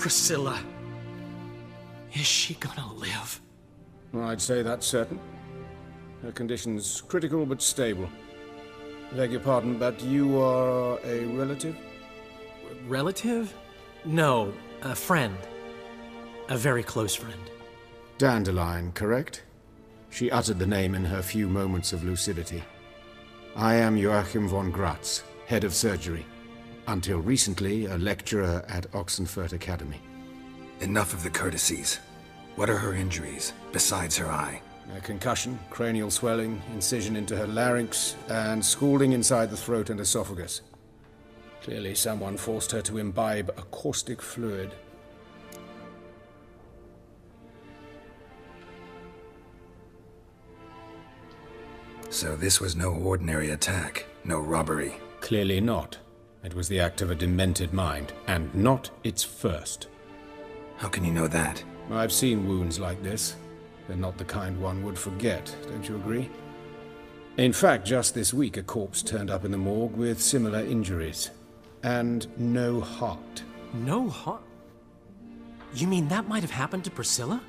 Priscilla. Is she gonna live? I'd say that's certain. Her condition's critical but stable. Beg your pardon, but you are a relative? Relative? No, a friend. A very close friend. Dandelion, correct? She uttered the name in her few moments of lucidity. I am Joachim von Gratz, head of surgery. Until recently, a lecturer at Oxenfurt Academy. Enough of the courtesies. What are her injuries, besides her eye? A concussion, cranial swelling, incision into her larynx, and scalding inside the throat and esophagus. Clearly someone forced her to imbibe a caustic fluid. So this was no ordinary attack, no robbery. Clearly not. It was the act of a demented mind, and not its first. How can you know that? I've seen wounds like this. They're not the kind one would forget, don't you agree? In fact, just this week a corpse turned up in the morgue with similar injuries. And no heart. No heart? You mean that might have happened to Priscilla?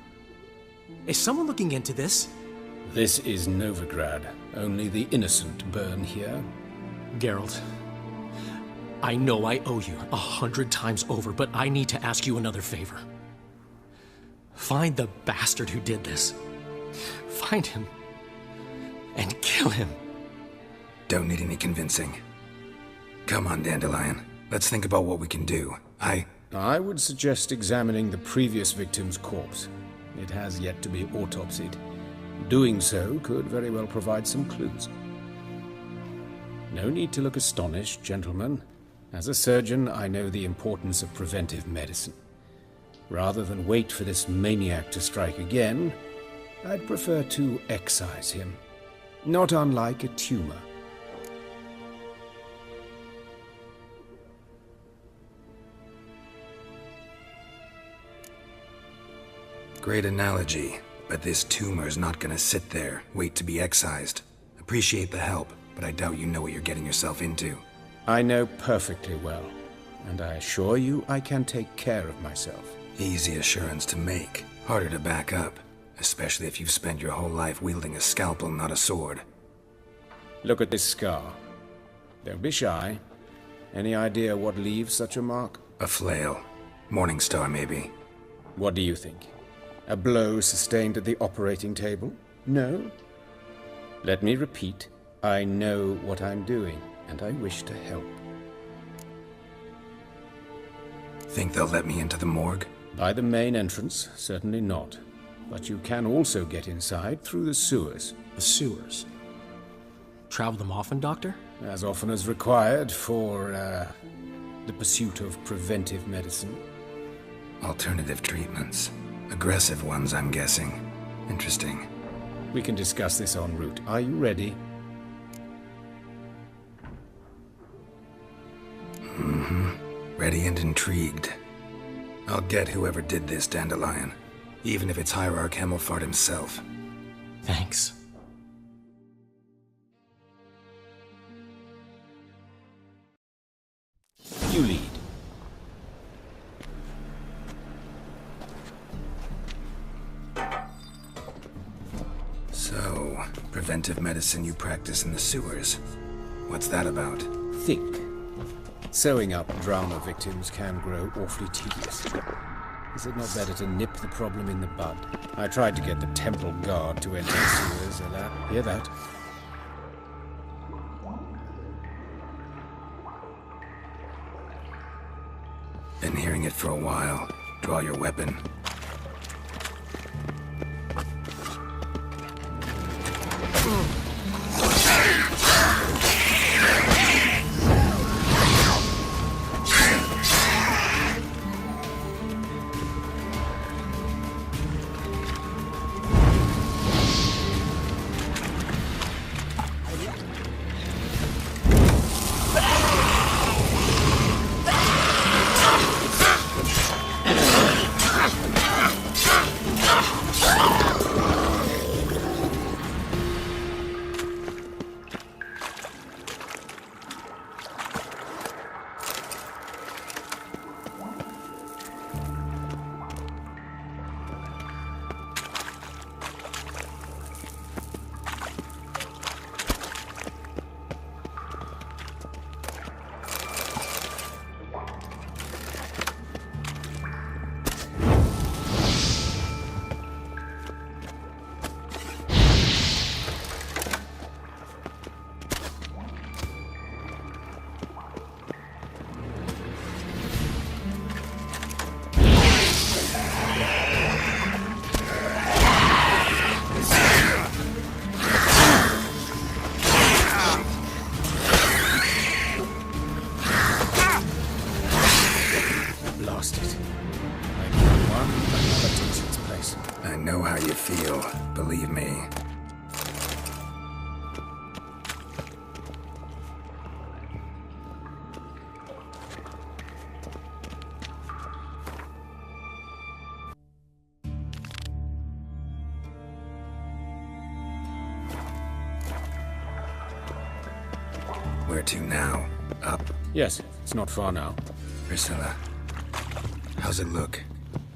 Is someone looking into this? This is Novigrad. Only the innocent burn here. Geralt, I know I owe you 100 times over, but I need to ask you another favor. Find the bastard who did this. Find him. And kill him. Don't need any convincing. Come on, Dandelion. Let's think about what we can do. I would suggest examining the previous victim's corpse. It has yet to be autopsied. Doing so could very well provide some clues. No need to look astonished, gentlemen. As a surgeon, I know the importance of preventive medicine. Rather than wait for this maniac to strike again, I'd prefer to excise him. Not unlike a tumor. Great analogy, but this tumor's not gonna sit there, wait to be excised. Appreciate the help, but I doubt you know what you're getting yourself into. I know perfectly well, and I assure you I can take care of myself. Easy assurance to make, harder to back up, especially if you've spent your whole life wielding a scalpel, not a sword. Look at this scar. Don't be shy. Any idea what leaves such a mark? A flail. Morningstar, maybe. What do you think? A blow sustained at the operating table? No? Let me repeat. I know what I'm doing, and I wish to help. Think they'll let me into the morgue? By the main entrance, certainly not. But you can also get inside through the sewers. The sewers? Travel them often, Doctor? As often as required for, the pursuit of preventive medicine. Alternative treatments. Aggressive ones, I'm guessing. Interesting. We can discuss this en route. Are you ready? Mm-hmm. Ready and intrigued. I'll get whoever did this, Dandelion. Even if it's Hierarch Hemmelfart himself. Thanks. You lead. So, preventive medicine you practice in the sewers. What's that about? Think. Sewing up drama victims can grow awfully tedious. Is it not better to nip the problem in the bud? I tried to get the temple guard to enter the sewers, hear that? Been hearing it for a while. Draw your weapon. know how you feel, believe me. Where to now? Up? Yes, it's not far now. Priscilla, how's it look?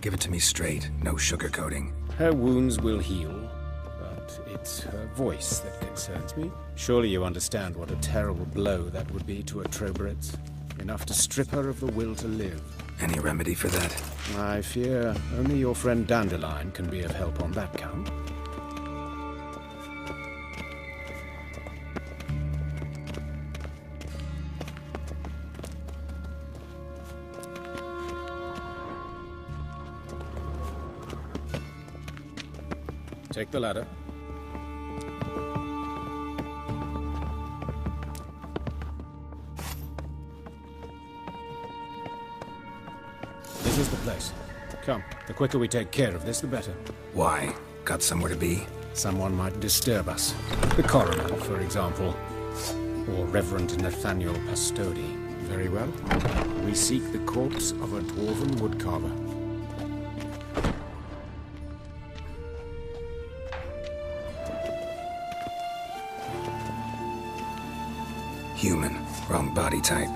Give it to me straight, no sugarcoating. Her wounds will heal, but it's her voice that concerns me. Surely you understand what a terrible blow that would be to a Trobritz. Enough to strip her of the will to live. Any remedy for that? I fear only your friend Dandelion can be of help on that count. Take the ladder. This is the place. Come, the quicker we take care of this, the better. Why? Got somewhere to be? Someone might disturb us. The coroner, for example. Or Reverend Nathaniel Pastodi. Very well. We seek the corpse of a dwarven woodcarver. Human. Wrong body type.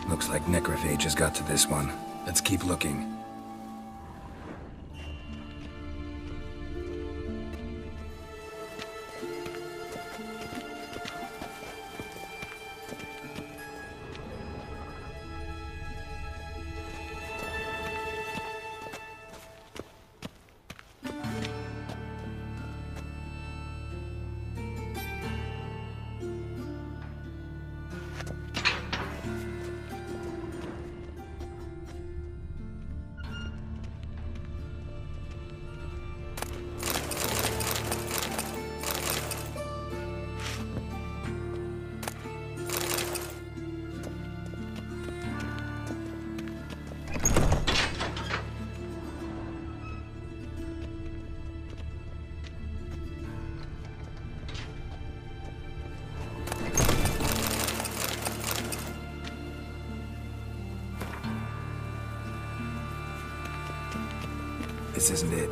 Looks like necrophage has got to this one. Let's keep looking. This isn't it.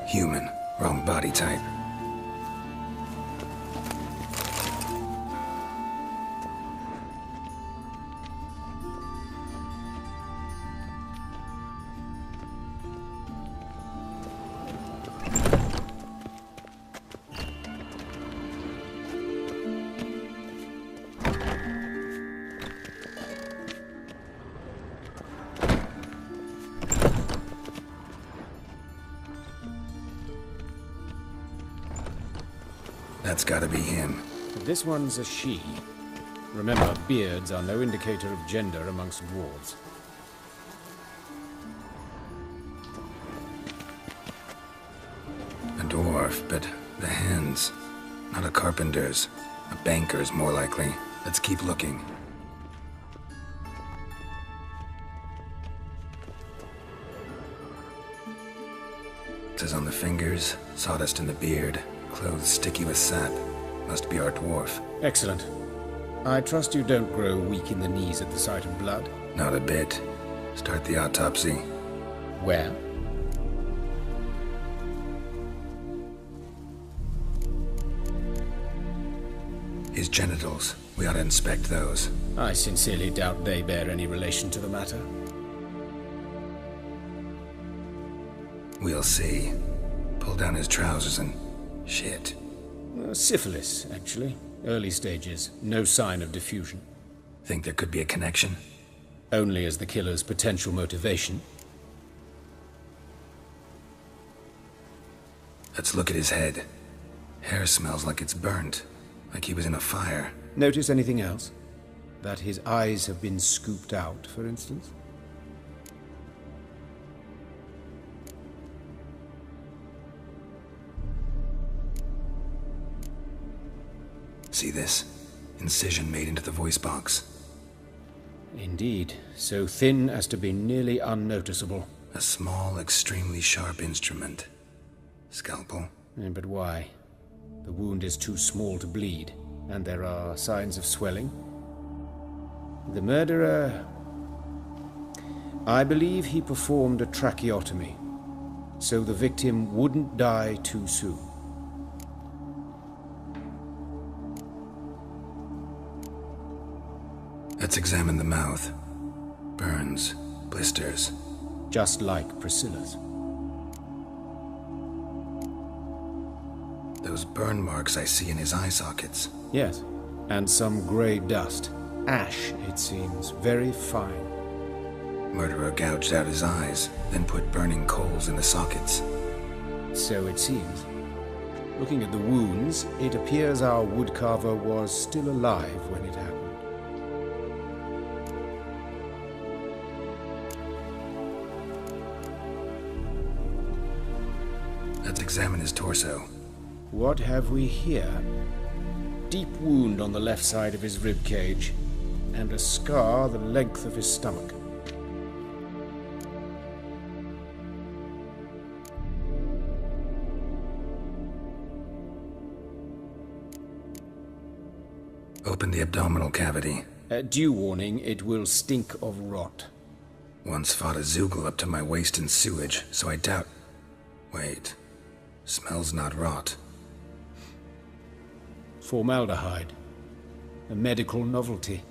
Human. Wrong body type. That's gotta be him. This one's a she. Remember, beards are no indicator of gender amongst dwarves. A dwarf, but the hands. Not a carpenter's. A banker's, more likely. Let's keep looking. Says on the fingers, sawdust in the beard. Clothes sticky with sap. Must be our dwarf. Excellent. I trust you don't grow weak in the knees at the sight of blood. Not a bit. Start the autopsy. Where? His genitals. We ought to inspect those. I sincerely doubt they bear any relation to the matter. We'll see. Pull down his trousers and... shit. Syphilis, actually. Early stages. No sign of diffusion. Think there could be a connection? Only as the killer's potential motivation. Let's look at his head. Hair smells like it's burnt, like he was in a fire. Notice anything else? That his eyes have been scooped out, for instance? See this? Incision made into the voice box. Indeed, so thin as to be nearly unnoticeable. A small, extremely sharp instrument. Scalpel? But why? The wound is too small to bleed, and there are signs of swelling. The murderer... I believe he performed a tracheotomy, so the victim wouldn't die too soon. Let's examine the mouth. Burns, blisters. Just like Priscilla's. Those burn marks I see in his eye sockets. Yes, and some grey dust. Ash, it seems, very fine. Murderer gouged out his eyes, then put burning coals in the sockets. So it seems. Looking at the wounds, it appears our woodcarver was still alive when it happened. Let's examine his torso. What have we here? Deep wound on the left side of his rib cage, and a scar the length of his stomach. Open the abdominal cavity. Due warning, it will stink of rot. Once fought a Zoogle up to my waist in sewage, so I doubt... Wait. Smells not rot. Formaldehyde. A medical novelty.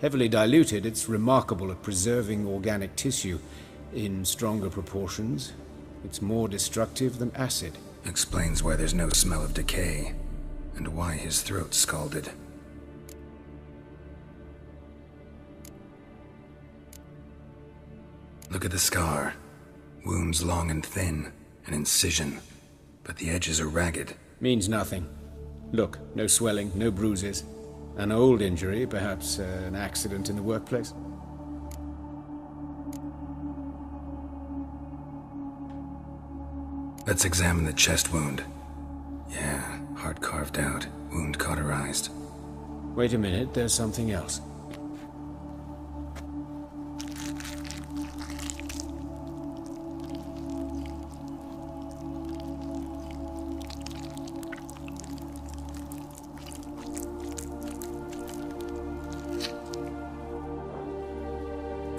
Heavily diluted, it's remarkable at preserving organic tissue. In stronger proportions, it's more destructive than acid. Explains why there's no smell of decay, and why his throat's scalded. Look at the scar. Wounds long and thin, an incision, but the edges are ragged. Means nothing. Look, no swelling, no bruises. An old injury, perhaps an accident in the workplace. Let's examine the chest wound. Yeah, heart carved out, wound cauterized. Wait a minute, there's something else.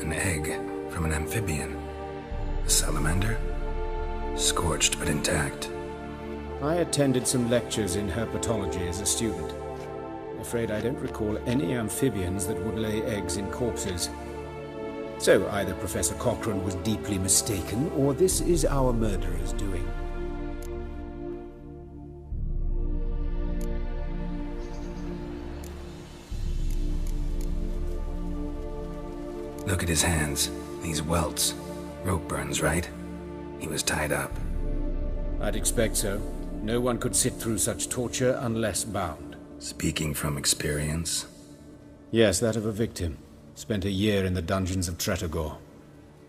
An egg from an amphibian. A salamander? Scorched but intact. I attended some lectures in herpetology as a student. Afraid I don't recall any amphibians that would lay eggs in corpses. So either Professor Cochrane was deeply mistaken, or this is our murderer's doing. Look at his hands. These welts. Rope burns, right? He was tied up. I'd expect so. No one could sit through such torture unless bound. Speaking from experience? Yes, that of a victim. Spent a year in the dungeons of Tretogor.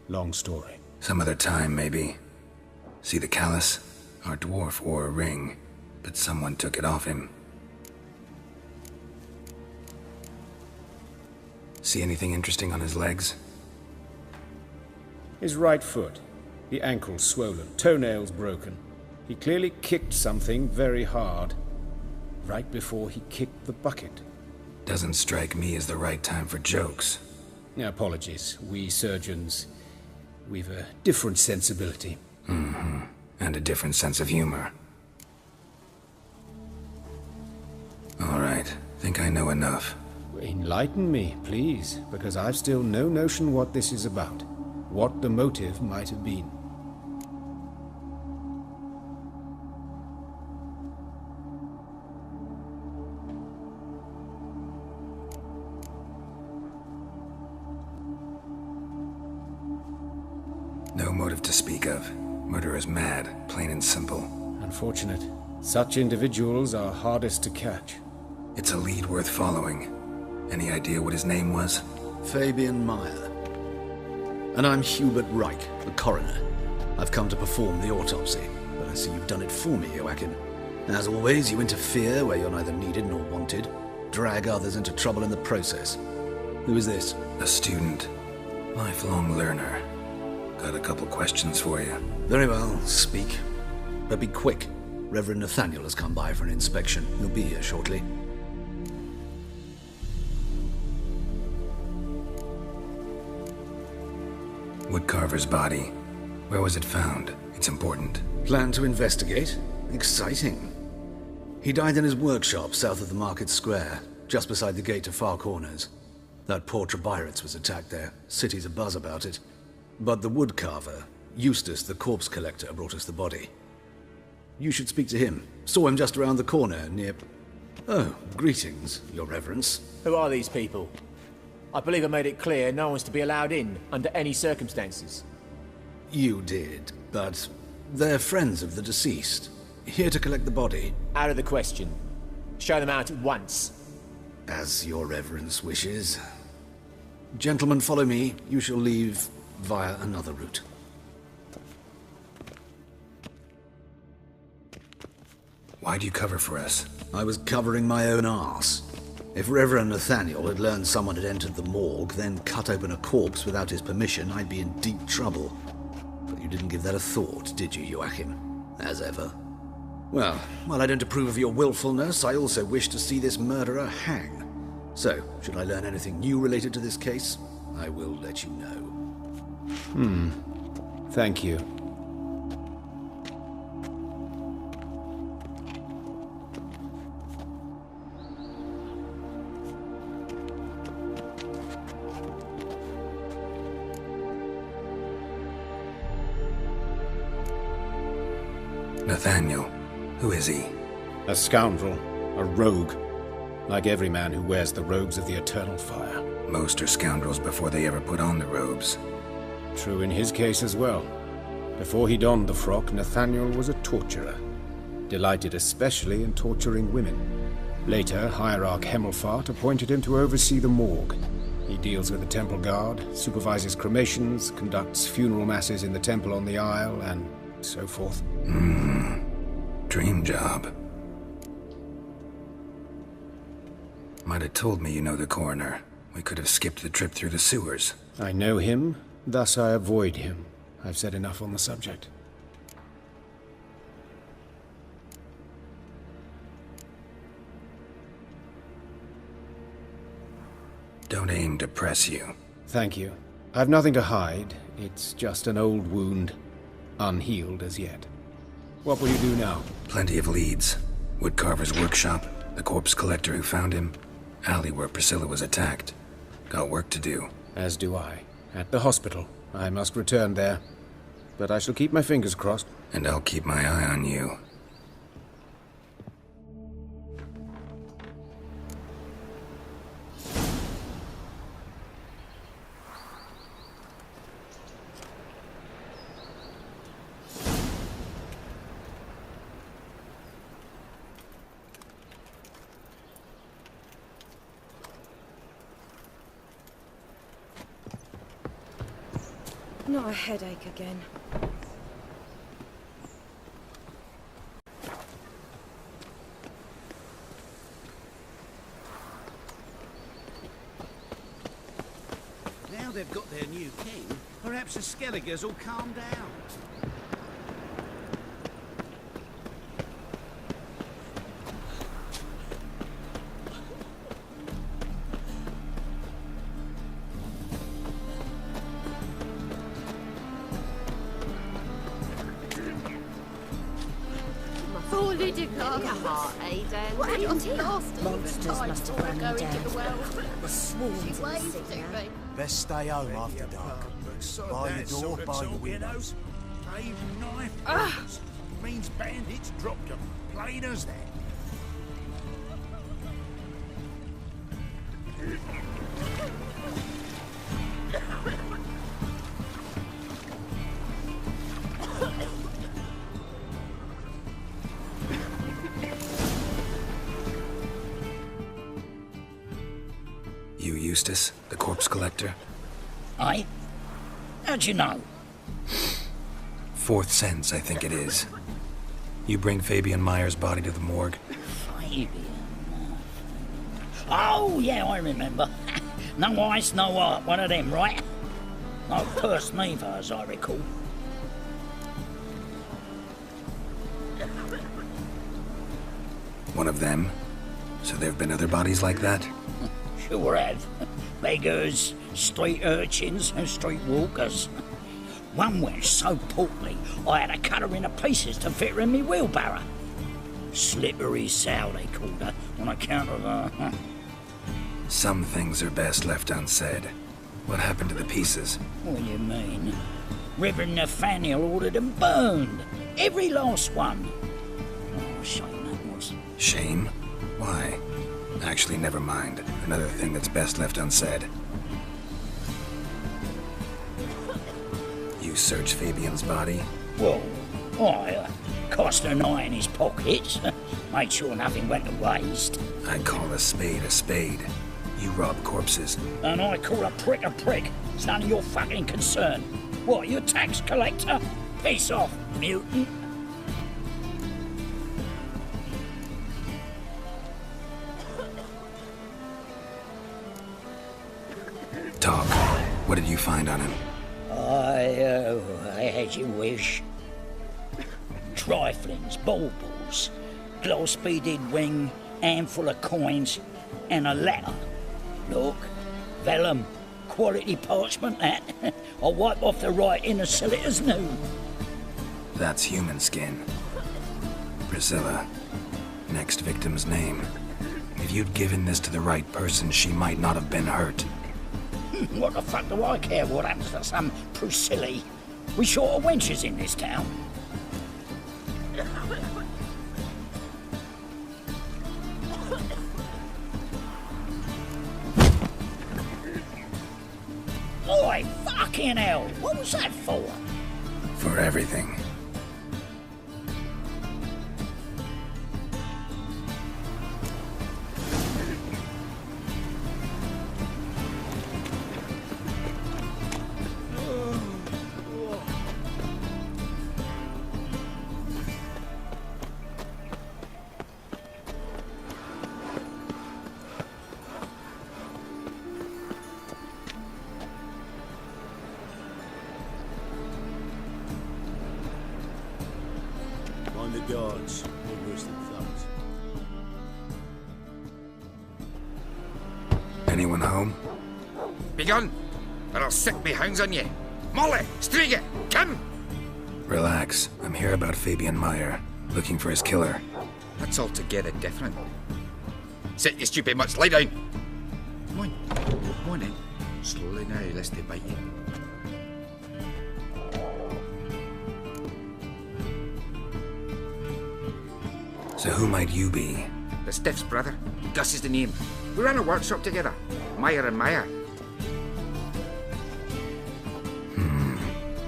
Long story. Some other time, maybe. See the callus? Our dwarf wore a ring, but someone took it off him. See anything interesting on his legs? His right foot. The ankle swollen, toenails broken. He clearly kicked something very hard, right before he kicked the bucket. Doesn't strike me as the right time for jokes. Apologies. We surgeons, we've a different sensibility. Mm-hmm. And a different sense of humor. All right. Think I know enough. Enlighten me, please, because I've still no notion what this is about. What the motive might have been. No motive to speak of. Murderer's mad, plain and simple. Unfortunate. Such individuals are hardest to catch. It's a lead worth following. Any idea what his name was? Fabian Meyer. And I'm Hubert Reich, the coroner. I've come to perform the autopsy, but I see you've done it for me, Joachim. As always, you interfere where you're neither needed nor wanted, drag others into trouble in the process. Who is this? A student. Lifelong learner. Got a couple questions for you. Very well, speak. But be quick. Reverend Nathaniel has come by for an inspection. He'll be here shortly. Woodcarver's body. Where was it found? It's important. Plan to investigate? Exciting. He died in his workshop south of the market square, just beside the gate to Far Corners. That poor Trebirates was attacked there. City's abuzz about it. But the woodcarver, Eustace the corpse collector, brought us the body. You should speak to him. Saw him just around the corner near... Oh, greetings, your reverence. Who are these people? I believe I made it clear no one's to be allowed in, under any circumstances. You did, but they're friends of the deceased. Here to collect the body. Out of the question. Show them out at once. As your reverence wishes. Gentlemen, follow me. You shall leave via another route. Why'd you cover for us? I was covering my own arse. If Reverend Nathaniel had learned someone had entered the morgue, then cut open a corpse without his permission, I'd be in deep trouble. But you didn't give that a thought, did you, Joachim? As ever. Well, while I don't approve of your willfulness, I also wish to see this murderer hang. So, should I learn anything new related to this case, I will let you know. Thank you. Nathaniel. Who is he? A scoundrel. A rogue. Like every man who wears the robes of the eternal fire. Most are scoundrels before they ever put on the robes. True in his case as well. Before he donned the frock, Nathaniel was a torturer. Delighted especially in torturing women. Later, Hierarch Hemmelfart appointed him to oversee the morgue. He deals with the temple guard, supervises cremations, conducts funeral masses in the temple on the Isle, and so forth. Dream job. Might have told me you know the coroner. We could have skipped the trip through the sewers. I know him, thus I avoid him. I've said enough on the subject. Don't aim to press you. Thank you. I've nothing to hide. It's just an old wound, unhealed as yet. What will you do now? Plenty of leads. Woodcarver's workshop, the corpse collector who found him, alley where Priscilla was attacked. Got work to do. As do I. At the hospital. I must return there. But I shall keep my fingers crossed. And I'll keep my eye on you. Not a headache again. Now they've got their new king, perhaps the Skelligers will calm down. Monsters must have run you down. The swarms of Best stay home after dark. By the door, by the windows. Cave knife wounds. Means bandits dropped them. Plain as that. Eustace, the corpse collector? Aye? How'd you know? Fourth sense, I think it is. You bring Fabian Meyer's body to the morgue? Fabian... Oh, yeah, I remember. No ice, no art, one of them, right? No purse neither, as I recall. One of them? So there have been other bodies like that? Sure have. Beggars, street urchins, and street walkers. One went so portly, I had to cut her into pieces to fit her in me wheelbarrow. Slippery sow, they called her, on account of her. Some things are best left unsaid. What happened to the pieces? What do you mean? Reverend Nathaniel ordered them burned. Every last one. Oh, shame that was. Shame? Why? Actually, never mind. Another thing that's best left unsaid. You searched Fabian's body? Well, I cast an eye in his pockets. Made sure nothing went to waste. I call a spade a spade. You rob corpses. And I call a prick a prick. It's none of your fucking concern. What, you a tax collector? Piss off, mutant. Talk. What did you find on him? I had you wish. Triflings, baubles, gloss-beaded ring, handful of coins, and a letter. Look, vellum, quality parchment that. I'll wipe off the writing and sell it as new. That's human skin. Priscilla. Next victim's name. If you'd given this to the right person, she might not have been hurt. What the fuck do I care what happens to some Priscilla? We short of wenches in this town. Oi, fucking hell! What was that for? For everything. On the guards, no worse than thugs. Anyone home? Begone, or I'll sick me hounds on you. Molly, Striga, come! Relax. I'm here about Fabian Meyer, looking for his killer. That's altogether different. Sit, you stupid mutts, lie down. Come on then. Slowly now, lest they bite you. So who might you be? The Stiff's brother. Gus is the name. We ran a workshop together. Meyer and Meyer.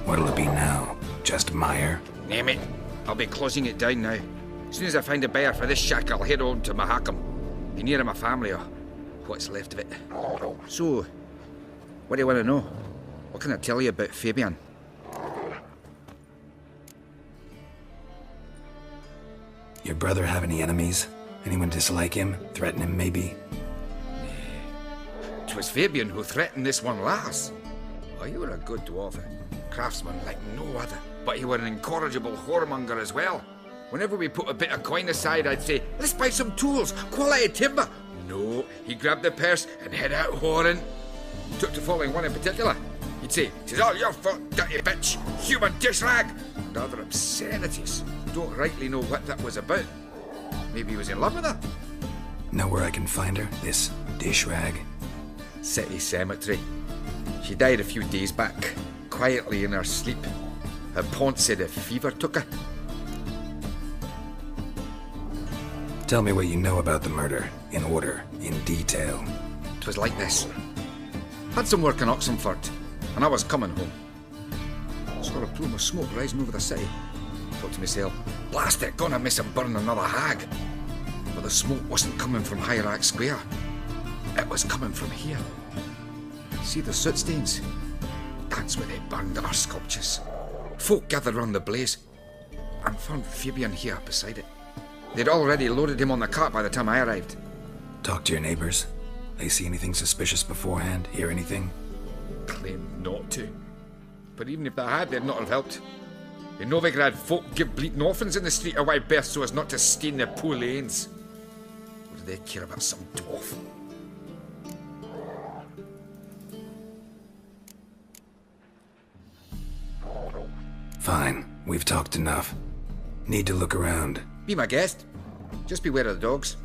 What'll it be now? Just Meyer? Name it. I'll be closing it down now. As soon as I find a buyer for this shack, I'll head on to Mahakam. Be near my family, or what's left of it. So, what do you want to know? What can I tell you about Fabian? Your brother have any enemies? Anyone dislike him? Threaten him, maybe? 'Twas Fabian who threatened this one last. Oh, you were a good dwarf, craftsman like no other. But you were an incorrigible whoremonger as well. Whenever we put a bit of coin aside, I'd say, let's buy some tools, quality timber. No, he grabbed the purse and head out whoring. Took to following one in particular. He'd say, "'Tis all your fault, dirty bitch, human dish rag," and other obscenities. Don't rightly know what that was about. Maybe he was in love with her. Know where I can find her? This dish rag? City Cemetery. She died a few days back, quietly in her sleep. Her pont said a fever took her. Tell me what you know about the murder, in order, in detail. 'Twas like this. Had some work in Oxenford, and I was coming home. Saw a plume of smoke rising over the city. Thought to myself, blast it, gonna miss and burn another hag. But the smoke wasn't coming from Hierarch Square. It was coming from here. See the soot stains? That's where they burned our sculptures. Folk gathered round the blaze and found Fabian here beside it. They'd already loaded him on the cart by the time I arrived. Talk to your neighbors. They see anything suspicious beforehand? Hear anything? Claimed not to. But even if they had, they'd not have helped. In Novigrad, folk give bleating orphans in the street a wide berth so as not to stain their poor lanes. What do they care about some dwarf? Fine. We've talked enough. Need to look around. Be my guest. Just beware of the dogs.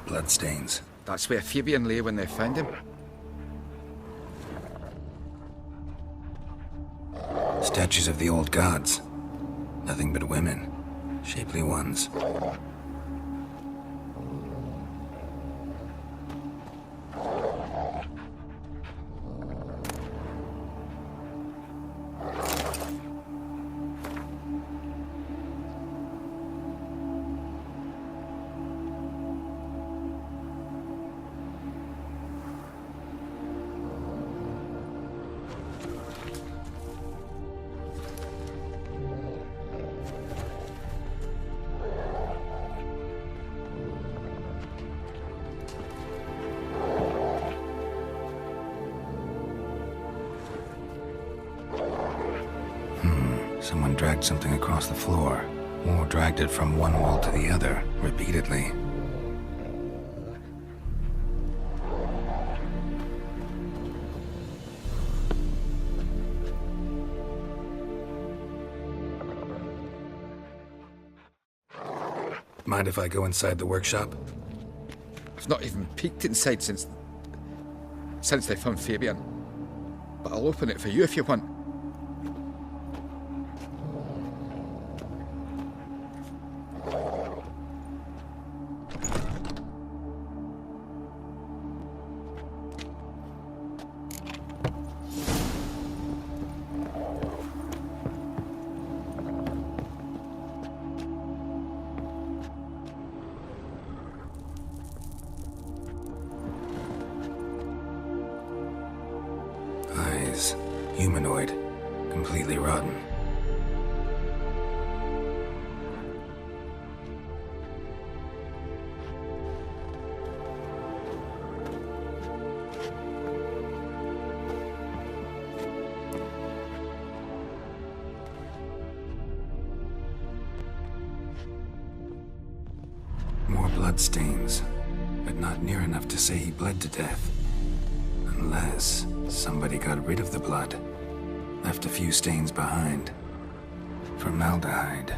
Bloodstains. That's where Fabian lay when they found him. Statues of the old gods. Nothing but women. Shapely ones. Someone dragged something across the floor, or dragged it from one wall to the other, repeatedly. Mind if I go inside the workshop? I've not even peeked inside since they found Fabian. But I'll open it for you if you want. Eyes. Humanoid. Completely rotten. More bloodstains, but not near enough to say he bled to death. Unless somebody got rid of the blood, left a few stains behind. Formaldehyde.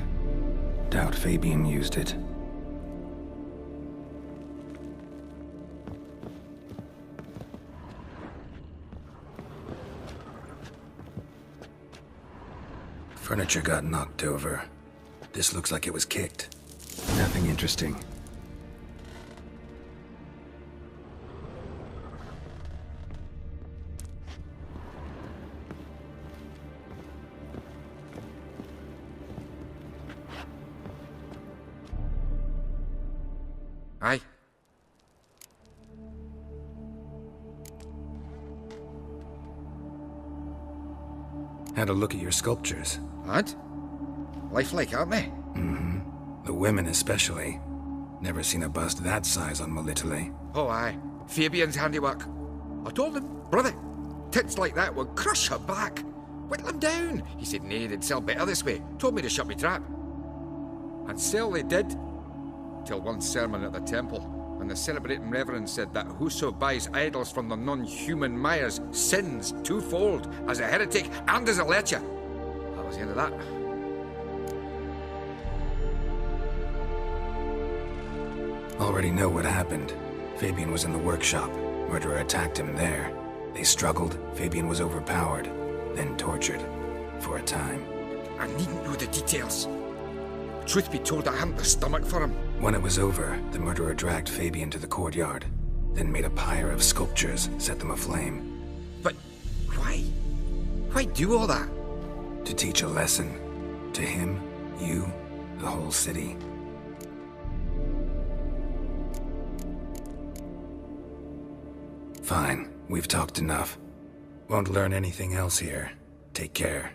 Doubt Fabian used it. Furniture got knocked over. This looks like it was kicked. Nothing interesting. Aye. Had a look at your sculptures. What? Lifelike, aren't they? Mm-hmm. The women especially. Never seen a bust that size on Melitele. Oh, aye. Fabian's handiwork. I told him, brother, tits like that would crush her back. Whittle him down. He said, nay, they'd sell better this way. Told me to shut me trap. And sell they did. Till one sermon at the temple, and the celebrating reverend said that whoso buys idols from the non-human Myers sins twofold, as a heretic and as a lecher. That was the end of that. Already know what happened. Fabian was in the workshop. Murderer attacked him there. They struggled. Fabian was overpowered, then tortured. For a time. I needn't know the details. Truth be told, I hadn't the stomach for him. When it was over, the murderer dragged Fabian to the courtyard, then made a pyre of sculptures, set them aflame. But why? Why do all that? To teach a lesson. To him, you, the whole city. Fine. We've talked enough. Won't learn anything else here. Take care.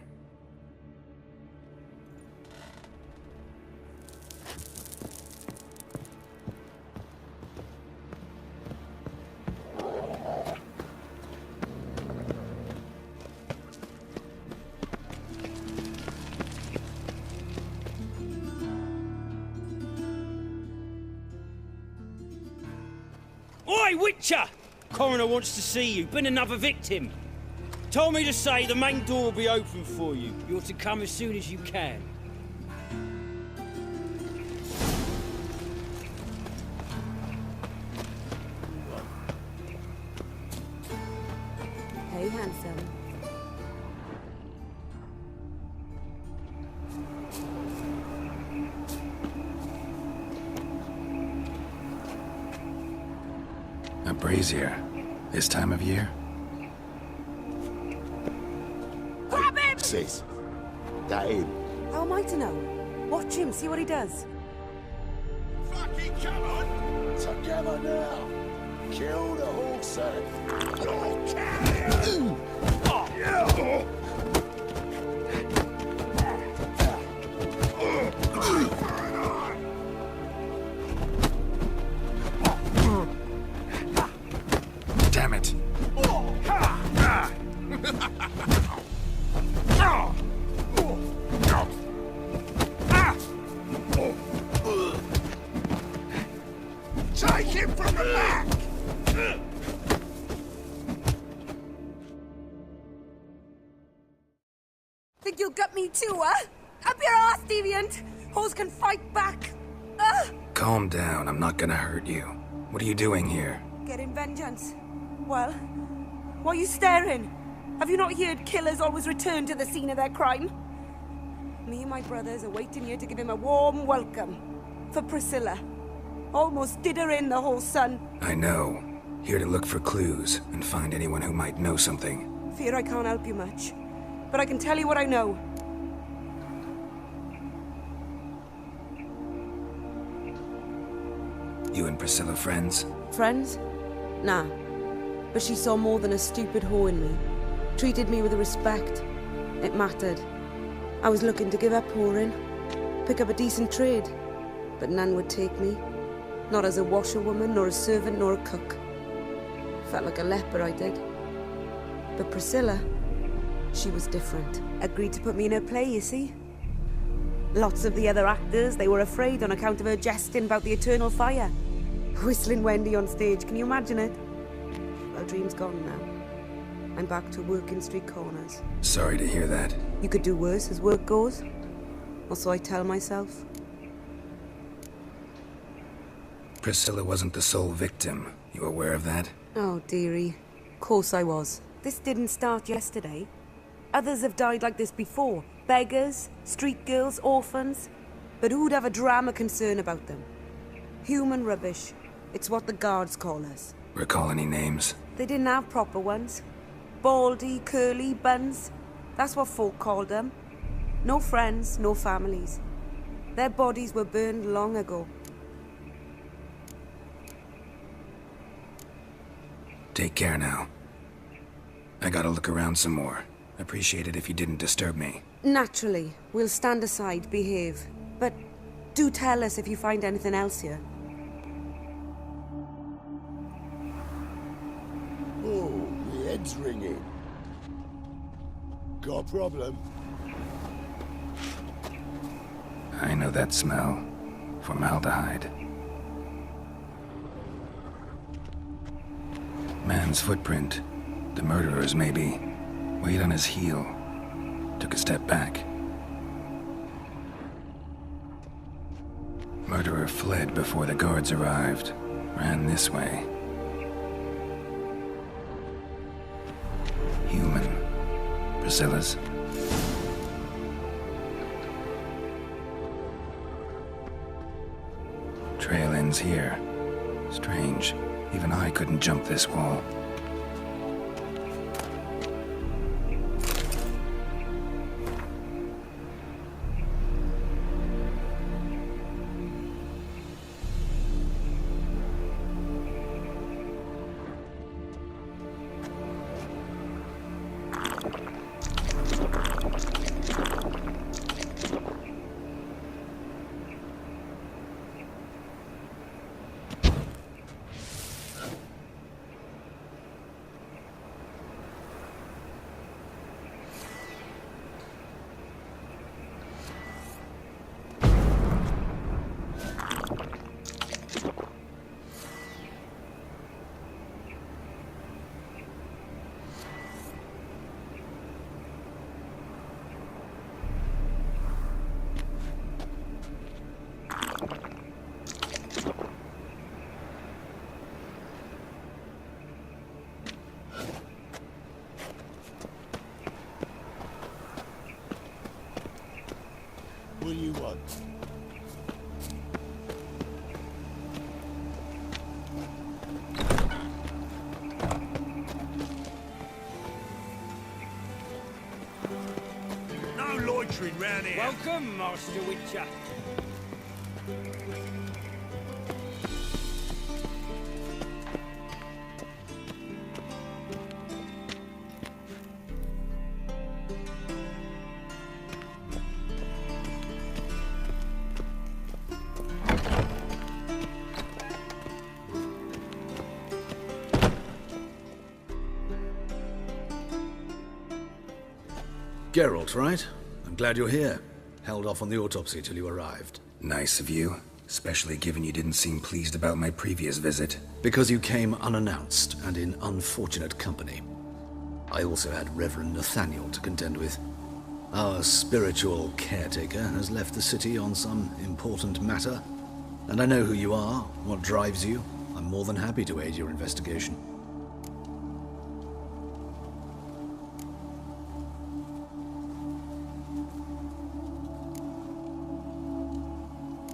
Oi, Witcher! Coroner wants to see you. Been another victim. Told me to say the main door will be open for you. You're to come as soon as you can. Hey, handsome. A brazier. This time of year? Grab him! Sis. That him? How am I to know? Watch him, see what he does. Fucking come on! Together now! Kill the horse and you'll carry him! Damn it! Take him from the back! Think you'll gut me too, huh? Up your ass, deviant! Hoes can fight back! Calm down, I'm not gonna hurt you. What are you doing here? Getting vengeance. Well, why are you staring? Have you not heard killers always return to the scene of their crime? Me and my brothers are waiting here to give him a warm welcome. For Priscilla. Almost did her in, the whole son. I know. Here to look for clues and find anyone who might know something. Fear I can't help you much. But I can tell you what I know. You and Priscilla friends? Friends? Nah. But she saw more than a stupid whore in me. Treated me with respect. It mattered. I was looking to give up whoring. Pick up a decent trade. But none would take me. Not as a washerwoman, nor a servant, nor a cook. Felt like a leper, I did. But Priscilla, she was different. Agreed to put me in her play, you see? Lots of the other actors, they were afraid on account of her jesting about the eternal fire. Whistling Wendy on stage, can you imagine it? Well, dream's gone now. I'm back to working street corners. Sorry to hear that. You could do worse as work goes. Or so I tell myself. Priscilla wasn't the sole victim. You aware of that? Oh, dearie. Course I was. This didn't start yesterday. Others have died like this before. Beggars, street girls, orphans. But who'd have a drama concern about them? Human rubbish. It's what the guards call us. Recall any names? They didn't have proper ones. Baldy, curly, buns. That's what folk called them. No friends, no families. Their bodies were burned long ago. Take care now. I gotta look around some more. Appreciate it if you didn't disturb me. Naturally. We'll stand aside, behave. But do tell us if you find anything else here. Oh, my head's ringing. Got a problem? I know that smell. Formaldehyde. Man's footprint. The murderer's, maybe. Weight on his heel. Took a step back. Murderer fled before the guards arrived. Ran this way. Human. Priscilla's. Trail ends here. Strange. Even I couldn't jump this wall. do you want? No loitering round here. Welcome, Master Witcher. Geralt, right? I'm glad you're here. Held off on the autopsy till you arrived. Nice of you, especially given you didn't seem pleased about my previous visit. Because you came unannounced and in unfortunate company. I also had Reverend Nathaniel to contend with. Our spiritual caretaker has left the city on some important matter, and I know who you are, what drives you. I'm more than happy to aid your investigation.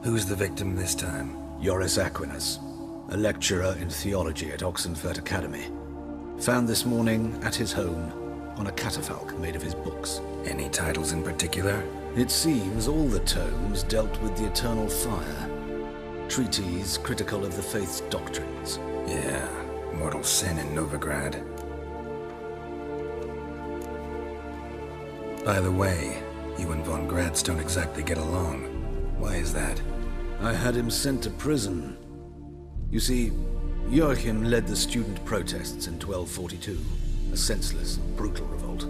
Who's the victim this time? Joris Aquinas, a lecturer in theology at Oxenfurt Academy. Found this morning at his home on a catafalque made of his books. Any titles in particular? It seems all the tomes dealt with the eternal fire. Treatises critical of the faith's doctrines. Yeah, mortal sin in Novigrad. By the way, you and von Gratz don't exactly get along. Why is that? I had him sent to prison. You see, Joachim led the student protests in 1242, a senseless, brutal revolt.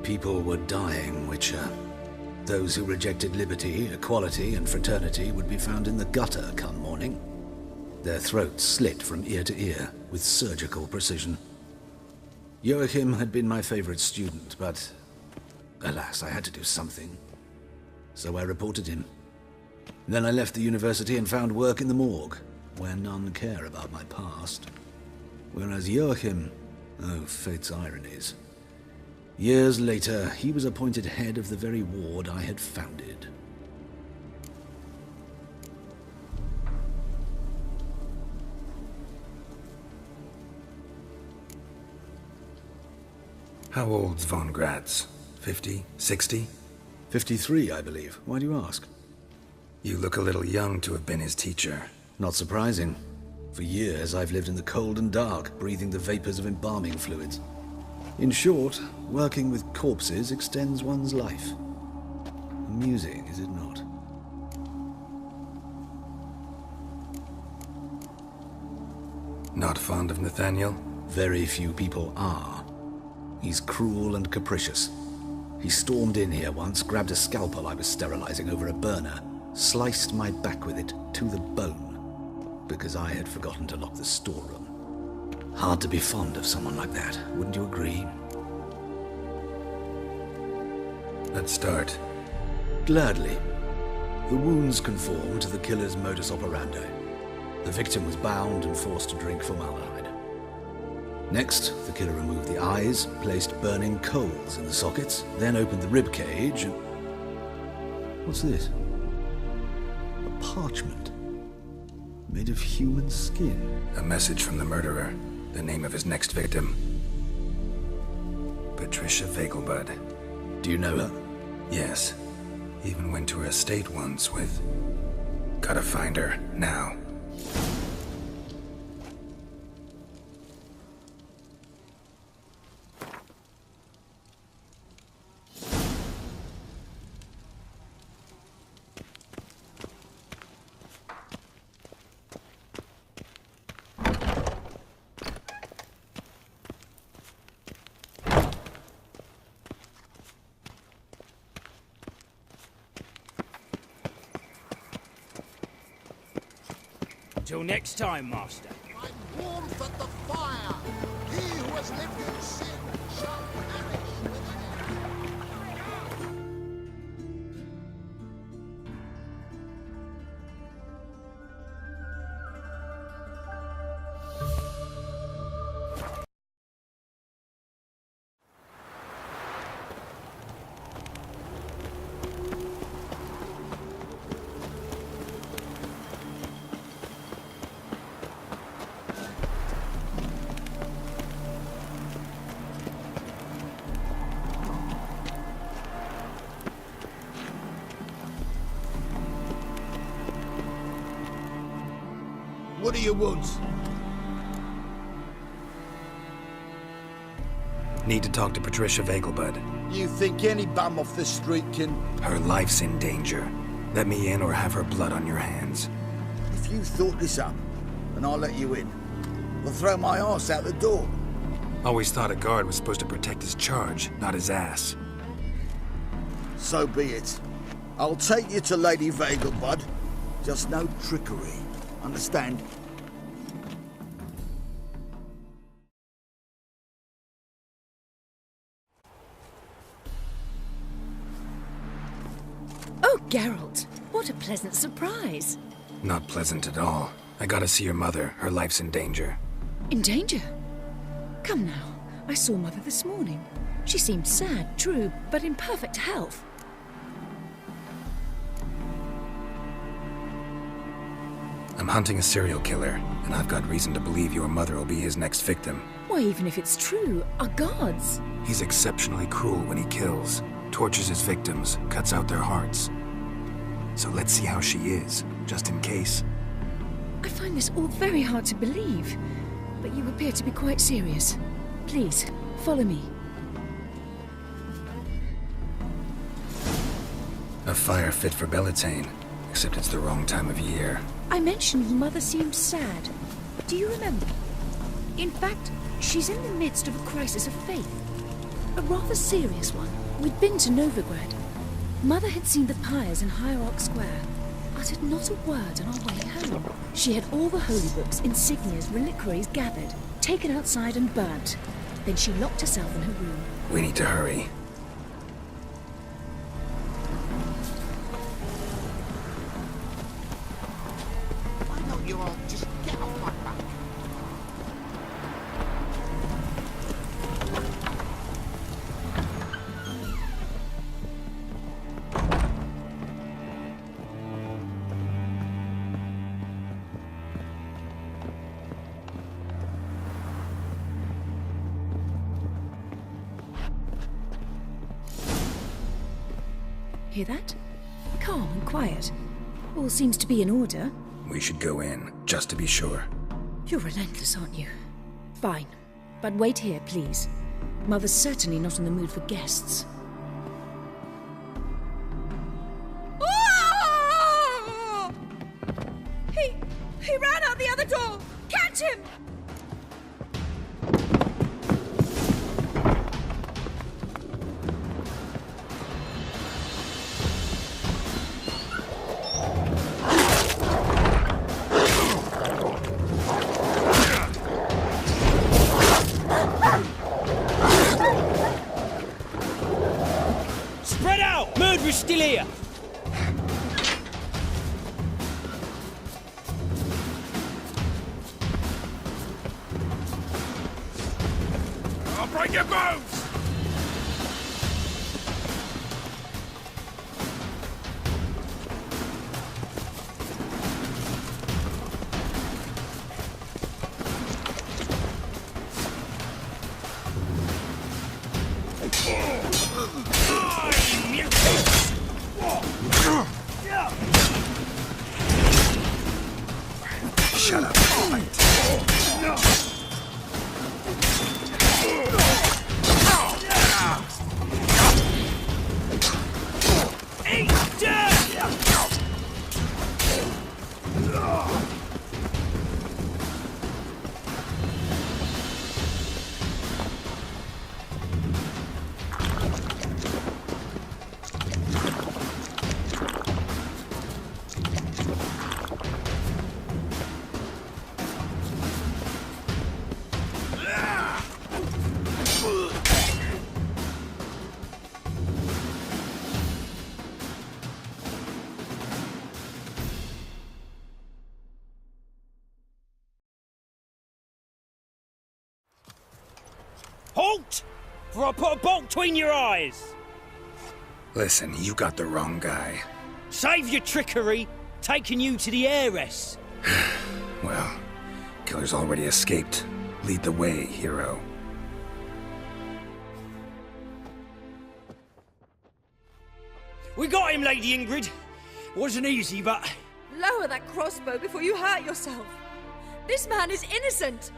People were dying, Witcher. Those who rejected liberty, equality, and fraternity would be found in the gutter come morning. Their throats slit from ear to ear with surgical precision. Joachim had been my favorite student, but alas, I had to do something. So I reported him. Then I left the university and found work in the morgue, where none care about my past. Whereas Joachim, oh, fate's ironies. Years later, he was appointed head of the very ward I had founded. How old's von Gratz? 50? 60? 53, I believe. Why do you ask? You look a little young to have been his teacher. Not surprising. For years, I've lived in the cold and dark, breathing the vapors of embalming fluids. In short, working with corpses extends one's life. Amusing, is it not? Not fond of Nathaniel? Very few people are. He's cruel and capricious. He stormed in here once, grabbed a scalpel I was sterilizing over a burner, sliced my back with it to the bone, because I had forgotten to lock the storeroom. Hard to be fond of someone like that, wouldn't you agree? Let's start. Gladly. The wounds conform to the killer's modus operandi. The victim was bound and forced to drink formaldehyde. Next, the killer removed the eyes, placed burning coals in the sockets, then opened the rib cage and... What's this? A parchment. Made of human skin. A message from the murderer. The name of his next victim. Patricia Vegelbud. Do you know her? Yes. Even went to her estate once with... Gotta find her, now. Till next time, Master. Find warmth at the fire. He who has lived in sin shall perish within it. What do you want? Need to talk to Patricia Vegelbud. You think any bum off the street can... Her life's in danger. Let me in or have her blood on your hands. If you thought this up, and I'll let you in, I'll throw my arse out the door. Always thought a guard was supposed to protect his charge, not his ass. So be it. I'll take you to Lady Vegelbud. Just no trickery. Understand? Oh, Geralt, what a pleasant surprise. Not pleasant at all. I gotta see your mother. Her life's in danger. In danger? Come now, I saw Mother this morning. She seemed sad, true, but in perfect health. I'm hunting a serial killer, and I've got reason to believe your mother will be his next victim. Why, even if it's true, our gods. He's exceptionally cruel when he kills, tortures his victims, cuts out their hearts. So let's see how she is, just in case. I find this all very hard to believe, but you appear to be quite serious. Please, follow me. A fire fit for Bellatane, except it's the wrong time of year. I mentioned Mother seemed sad. Do you remember? In fact, she's in the midst of a crisis of faith. A rather serious one. We'd been to Novigrad. Mother had seen the pyres in Hierarch Square, uttered not a word on our way home. She had all the holy books, insignias, reliquaries gathered, taken outside and burnt. Then she locked herself in her room. We need to hurry. Why don't you all just get off my back? Hear that? Calm and quiet. All seems to be in order. We should go in, just to be sure. You're relentless, aren't you? Fine. But wait here, please. Mother's certainly not in the mood for guests. Oh! He ran out the other door! Catch him! Spread out! Murderer's still here! I'll break your bones! Shut up. Halt! For I put a bolt between your eyes! Listen, you got the wrong guy. Save your trickery, taking you to the heiress. Well, killer's already escaped. Lead the way, hero. We got him, Lady Ingrid. Wasn't easy, but... Lower that crossbow before you hurt yourself. This man is innocent!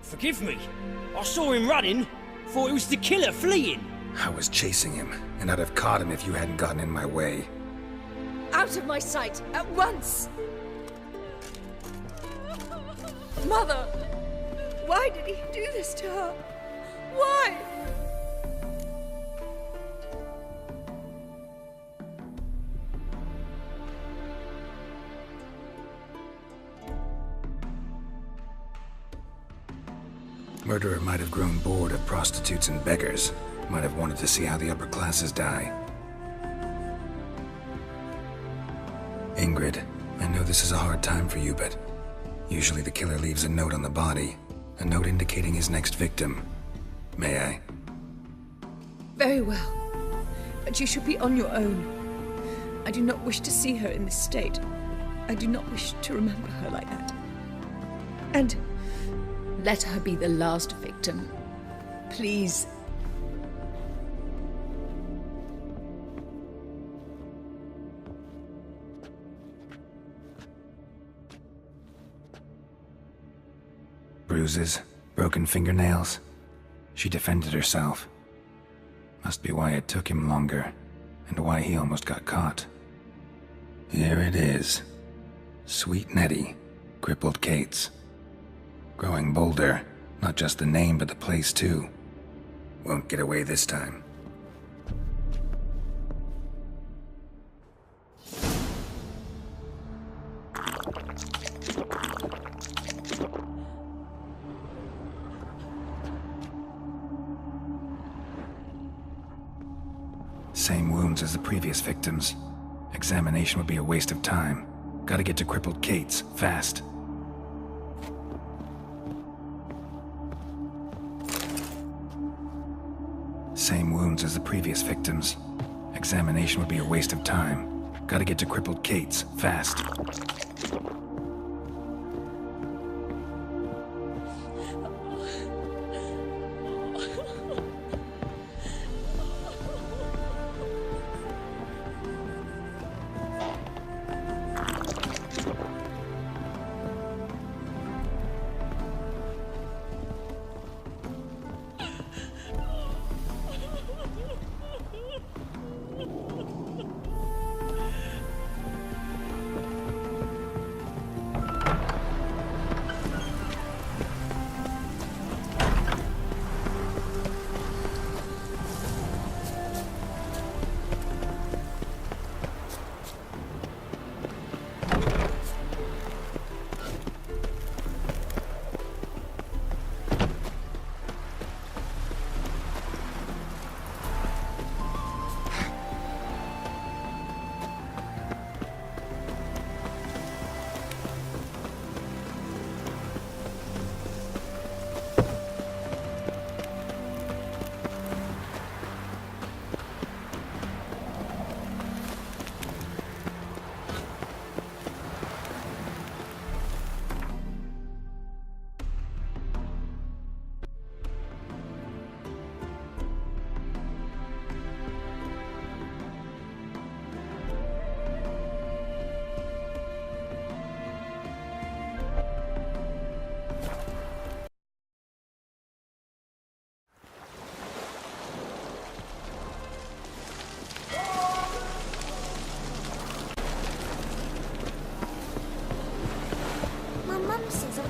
Forgive me. I saw him running. Thought it was the killer fleeing. I was chasing him, and I'd have caught him if you hadn't gotten in my way. Out of my sight, at once! Mother! Why did he do this to her? Why? Murderer might have grown bored of prostitutes and beggars. Might have wanted to see how the upper classes die. Ingrid, I know this is a hard time for you, but usually the killer leaves a note on the body. A note indicating his next victim. May I? Very well. But you should be on your own. I do not wish to see her in this state. I do not wish to remember her like that. And let her be the last victim. Please. Bruises, broken fingernails. She defended herself. Must be why it took him longer, and why he almost got caught. Here it is. Sweet Nettie, crippled Kate's. Growing bolder, not just the name but the place too. Won't get away this time. Same wounds as the previous victims. Examination would be a waste of time. Gotta get to crippled Kate's, fast. Same wounds as the previous victims. Examination would be a waste of time. Gotta get to crippled Kate's, fast.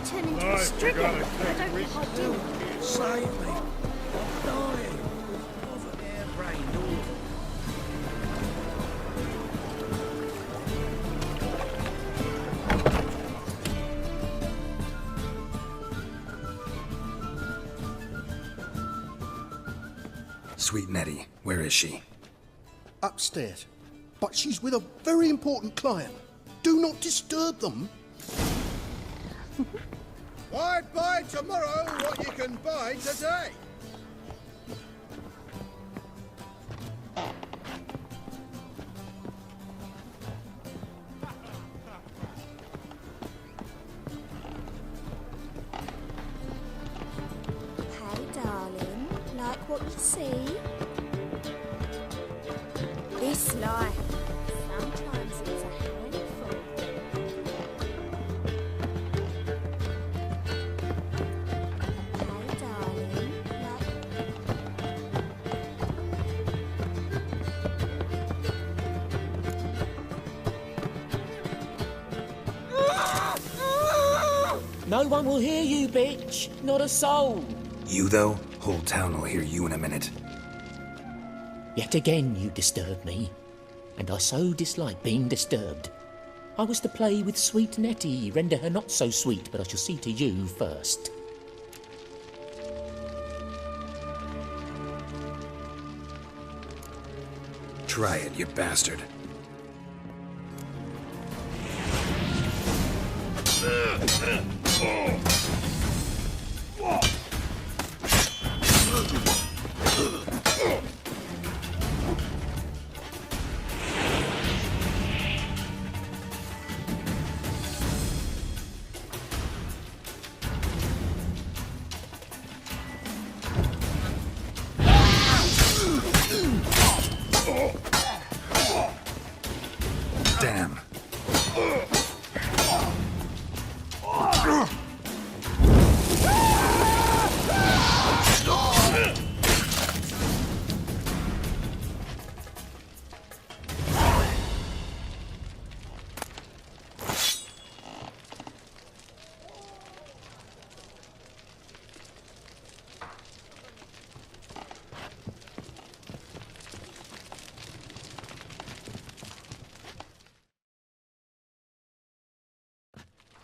Turn into a stricken. I don't think I do. Save me. I'm dying. Of an airbrained order. Sweet Nettie, where is she? Upstairs. But she's with a very important client. Do not disturb them. Why buy tomorrow what you can buy today? Hey, darling. Like what you see? This life, sometimes it's a handful. No one will hear you, bitch. Not a soul. You, though? Whole town will hear you in a minute. Yet again you disturb me, and I so dislike being disturbed. I was to play with sweet Nettie, render her not so sweet, but I shall see to you first. Try it, you bastard. Damn.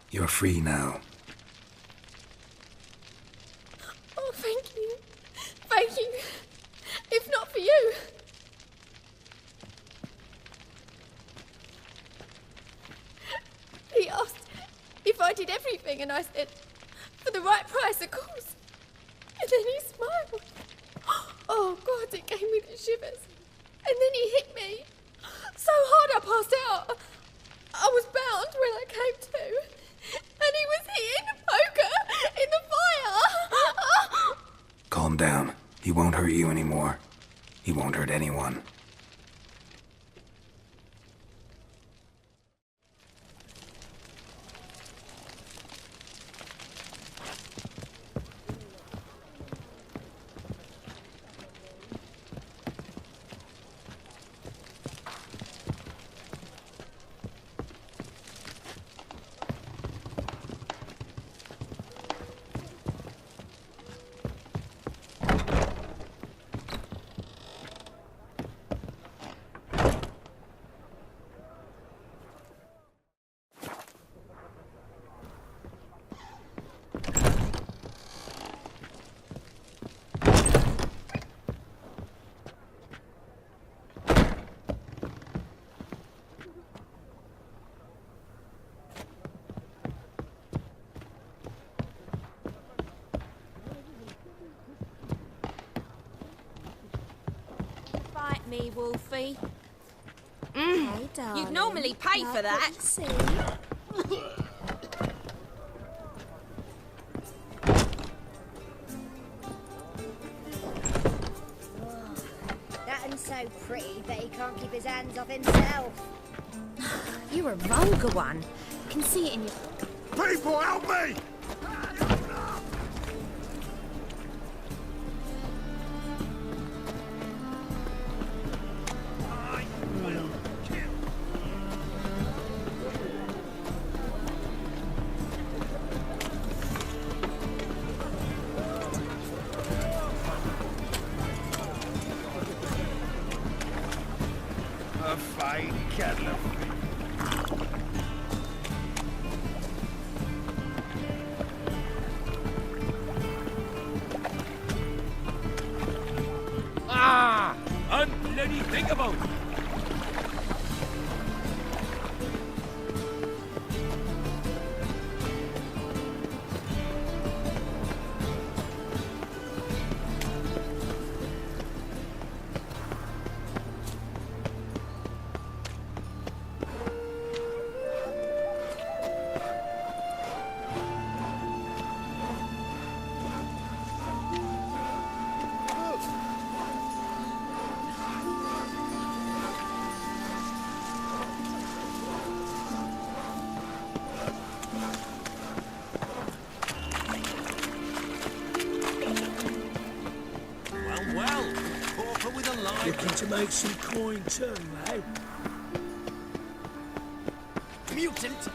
You're free now. Oh, thank you. Thank you. If not for you. He asked if I did everything, and I said, for the right price, of course. And then he smiled. Oh, God, it gave me the shivers. And then he hit me so hard I passed out. I was bound when I came to. And he was hitting the poker in the fire. Calm down. He won't hurt you anymore. He won't hurt anyone. Me, Wolfie. Hey, darling. You'd normally pay for that. That one's so pretty that he can't keep his hands off himself. You're a vulgar one. I can see it in your... People, help me! Unbloody think about it. Looking to make some coin too, eh? Mutant!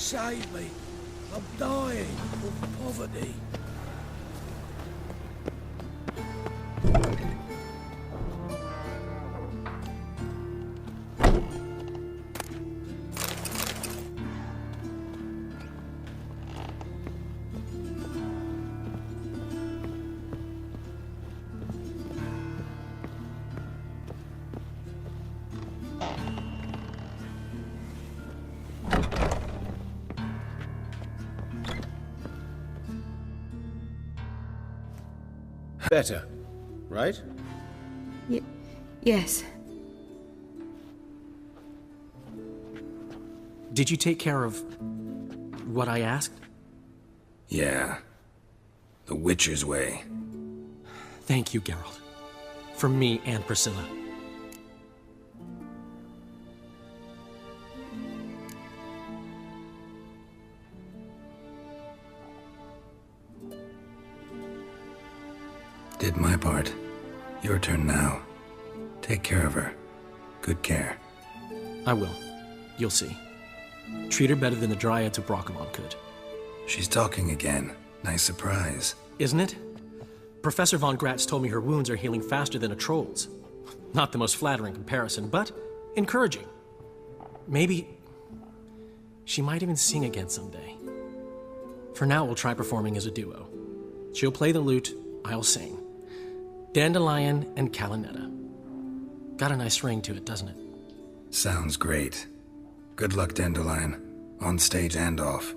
Save me. I'm dying of poverty. Better, right? Yes. Did you take care of what I asked? Yeah. The Witcher's way. Thank you, Geralt. From me and Priscilla. Did my part. Your turn now. Take care of her. Good care. I will. You'll see. Treat her better than the Dryads of Brockamon could. She's talking again. Nice surprise. Isn't it? Professor Von Gratz told me her wounds are healing faster than a troll's. Not the most flattering comparison, but encouraging. Maybe she might even sing again someday. For now, we'll try performing as a duo. She'll play the lute, I'll sing. Dandelion and Calinetta. Got a nice ring to it, doesn't it? Sounds great. Good luck, Dandelion. On stage and off.